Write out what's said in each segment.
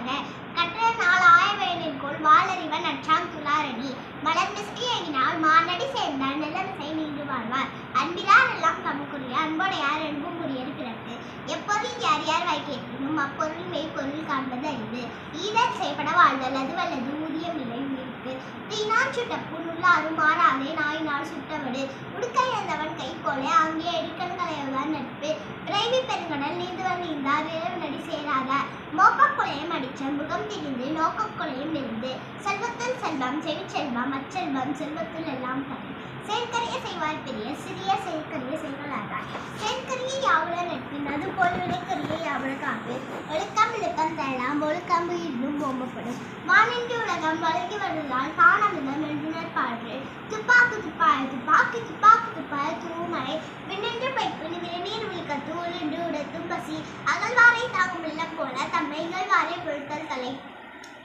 செய்யாக கற்ற நாள் ஆயவேனிற்குள் வாளறிவன் அற்றாம் துளாரணி மலர் மிஸ்கி எங்கினால் மானடி சேர்ந்தார் நிலமிசை நீண்டு வாழ்வார் அன்பிலார் எல்லாம் தமக்குரிய அன்போடையார் என்பும் உரியர் பிறப்பு எப்பொருள் யார் யார் வாய்க்கேற்பினும் அப்பொருள் மெய்ப்பொருள் காண்பது அறிவு ஈதல் செய்யப்பட வாழ்தல் அது வல்லது ஊதியம் நிலை உயிர்க்கு தீனான் சுட்டப்பு நுள்ளாரும் மாறாதே நாயினால் சுட்டவடு உடுக்கை இழந்தவன் கை போல அங்கே எடுக்கன் கலையவதான் நட்பு பிறவி பெருங்கடல் நீந்துவன் நீந்தார் இரவு நடி சேராதார் மோப்பக்குலையும் அடிச்ச முகம் திரிந்து நோக்கக்குலையும் இருந்து செல்வத்தில் செல்வம் செவிச்செல்வம் அச்செல்வம் செல்வத்தில் எல்லாம் தரும் செயற்கரிய செய்வார் பெரிய சிறிய செயற்கரிய செய்வலாதார் செயற்கரிய யாவல நட்பின் அது போல் விளைக்கரிய யாவல காப்பு ஒழுக்கம் இழுக்கம் தரலாம் ஒழுக்கம்பு இன்னும் ஓம்பப்படும் வானின்றி உலகம் வழங்கி வருவதால் காணமிதம் என்றுணர் பாடு துப்பாக்கு துப்பாய துப்பாக்கி துப்பாக்கு துப்பாய தூமலை விண்ணின்று பைப்பு விரைநீர் விழுக்க தூள் என்று உடத்தும் பசி அகழ்வாரை தாங்கும் இல்லம் போல தம்மை இகழ்வாரை பொருட்கள் தலை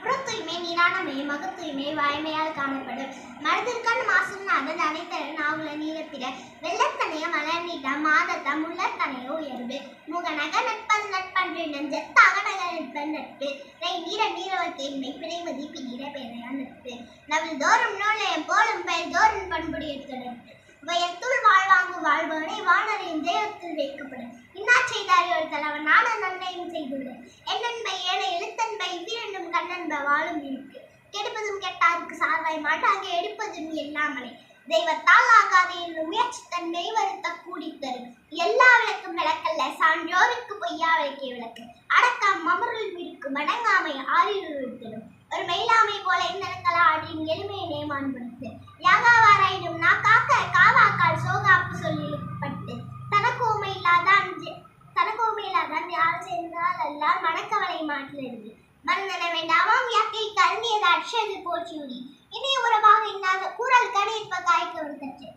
புறத்தூய்மை நீரானமை மகத்தூய்மை வாய்மையால் காணப்படும் மனதிற்கண் மாசுநாதன் அனைத்தரன் ஆகுல நீரப்பிட வெள்ளத்தனைய மலர் நீட்டம் மாதத்தம் உள்ளத்தனைய உயர்வு முகநக நட்பது நட்பன்று நெஞ்சத்தாக நக நட்பன் நட்பு நீர நீரவல் தேன்மை பிணைமதி பின்னிட பேரையா நட்பு நவல் தோறும் நூலையம் போலும் பெயர் தோறும் பண்புடைய நட்பு வயத்துள் வாழ்வாங்கு வாழ்வனை வானரின் தெய்வத்தில் வைக்கப்படும் இன்னா செய்தாரி ஒரு தலைவன் நான நன்மையும் செய்துள்ளேன் என்னன்பை ஏன எழுத்தன்பை இவ்விரண்டும் கண்ணன்ப வாழும் இருக்கு கெடுப்பதும் கெட்டாருக்கு சார்வாய் மாட்டாங்க எடுப்பதும் எல்லாமலை தெய்வத்தால் ஆகாது என்று முயற்சி தன்மை வருத்த கூடி தரும் எல்லா விளக்கும் விளக்கல்ல சான்றோருக்கு பொய்யா விளக்கிய விளக்கு அடக்கம் அமருள் இருக்கும் அடங்காமை ஆறில் தரும் ஒரு மயிலாமை போல இந்த ஆடின் எளிமையை நேமான்படுத்து யாகாவாராயினும் நான் காக்க காவாக்கால் சோகாப்பு சொல்லிப்பட்டு தனக்கோமை இல்லாதான் யார் சேர்ந்தால் எல்லாம் மணக்கவலை மாற்றிலிருந்து மன்னன வேண்டாமாம் யாக்கை கருணியது அற்றது போற்றியுடி இனி உறவாக இன்னாத கூறல் கணிப்ப காய்க்க ஒரு தச்சு